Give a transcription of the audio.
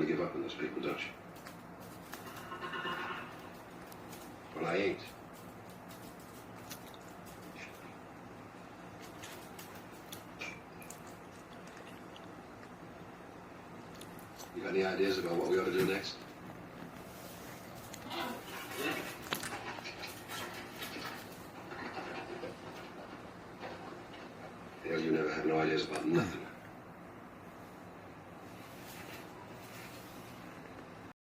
to give up on those people, don't you? Well, I ain't. You got any ideas about what we ought to do next? Hell, you never have no ideas about nothing.